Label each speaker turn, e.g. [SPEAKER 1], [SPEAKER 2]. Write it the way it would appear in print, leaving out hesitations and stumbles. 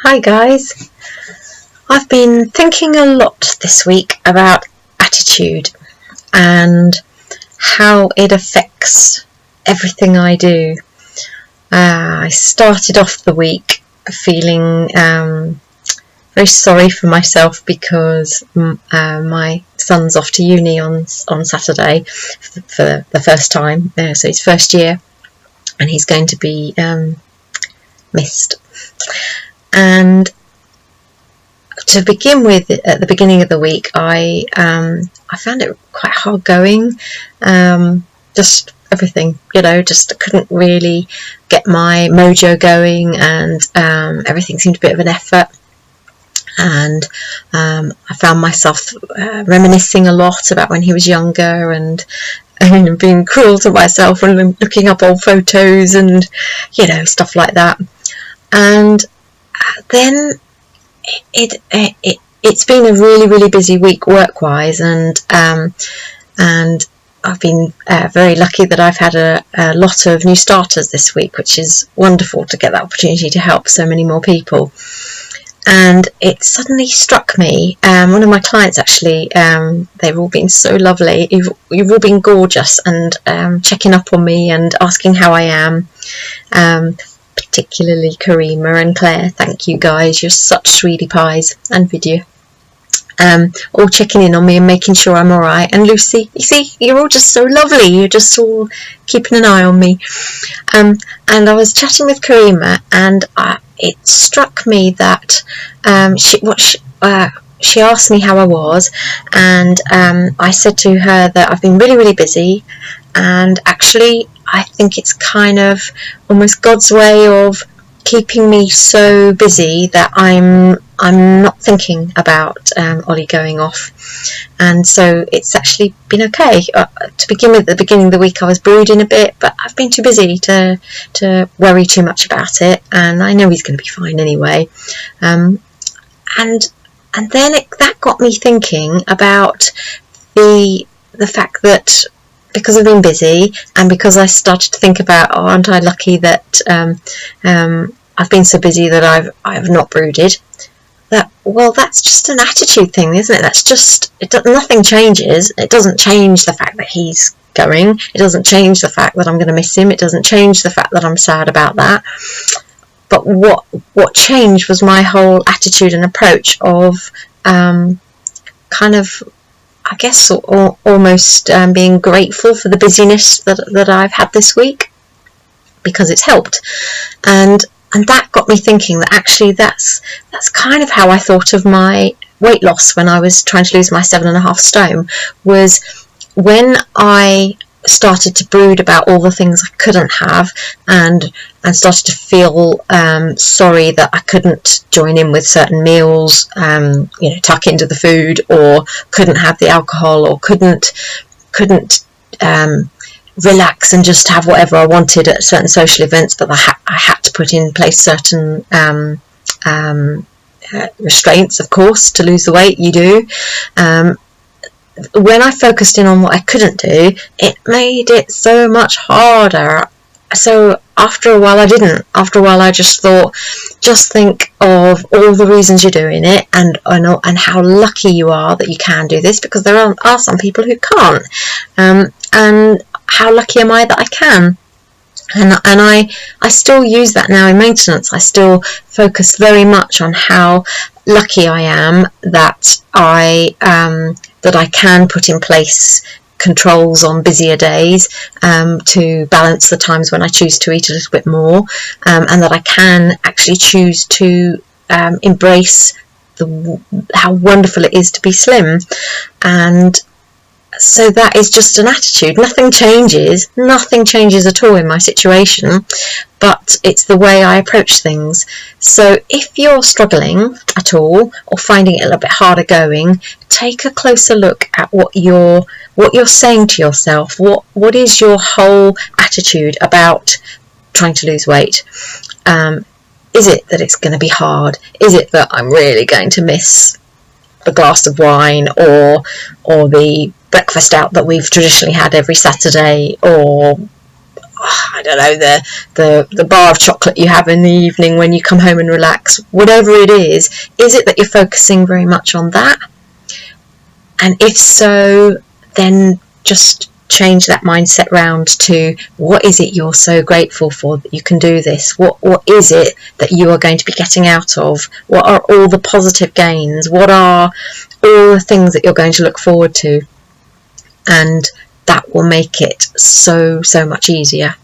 [SPEAKER 1] Hi guys, I've been thinking a lot this week about attitude and how it affects everything I do. I started off the week feeling very sorry for myself because my son's off to uni on Saturday for the first time, so his first year, and he's going to be missed. And to begin with, at the beginning of the week, I found it quite hard going. Just everything, just couldn't really get my mojo going, and everything seemed a bit of an effort. And I found myself reminiscing a lot about when he was younger, and being cruel to myself and looking up old photos and stuff like that. And then it's been a really busy week work-wise, and I've been very lucky that I've had a lot of new starters this week, which is wonderful to get that opportunity to help so many more people. And it suddenly struck me, one of my clients actually, they've all been so lovely, you've all been gorgeous, and checking up on me and asking how I am, particularly Karima and Claire. Thank you guys, you're such sweetie pies, and Vidya, all checking in on me and making sure I'm alright. And Lucy, you see, you're all just so lovely, you're just all keeping an eye on me. And I was chatting with Karima, and it struck me that she asked me how I was, and I said to her that I've been really busy, and actually I think it's kind of almost God's way of keeping me so busy that I'm not thinking about Ollie going off. And so it's actually been okay. To begin with, at the beginning of the week I was brooding a bit, but I've been too busy to worry too much about it, and I know he's going to be fine anyway. And then that got me thinking about the fact that because I've been busy, and because I started to think about, aren't I lucky that I've been so busy that I've not brooded. That's just an attitude thing, isn't it? That's just nothing changes. It doesn't change the fact that he's going. It doesn't change the fact that I'm going to miss him. It doesn't change the fact that I'm sad about that. But what changed was my whole attitude and approach of kind of, I guess, almost being grateful for the busyness that I've had this week, because it's helped. And that got me thinking that actually that's kind of how I thought of my weight loss when I was trying to lose my 7.5 stone, was when I started to brood about all the things I couldn't have, and started to feel sorry that I couldn't join in with certain meals, tuck into the food, or couldn't have the alcohol, or couldn't relax and just have whatever I wanted at certain social events, but I had to put in place certain restraints, of course, to lose the weight. You do. When I focused in on what I couldn't do, it made it so much harder. So after a while I didn't. After a while I just thought, just think of all the reasons you're doing it, and how lucky you are that you can do this, because there are some people who can't. And how lucky am I that I can? And I still use that now in maintenance. I still focus very much on how lucky I am that I can put in place controls on busier days to balance the times when I choose to eat a little bit more, and that I can actually choose to embrace how wonderful it is to be slim. And so that is just an attitude. Nothing changes at all in my situation, but it's the way I approach things. So if you're struggling at all, or finding it a little bit harder going, take a closer look at what you're saying to yourself. What is your whole attitude about trying to lose weight? Is it that it's going to be hard? Is it that I'm really going to miss a glass of wine, or the breakfast out that we've traditionally had every Saturday, or I don't know, the bar of chocolate you have in the evening when you come home and relax, whatever it is it that you're focusing very much on that? And if so, then just change that mindset round to, what is it you're so grateful for that you can do this? What is it that you are going to be getting out of? What are all the positive gains? What are all the things that you're going to look forward to? And that will make it so much easier.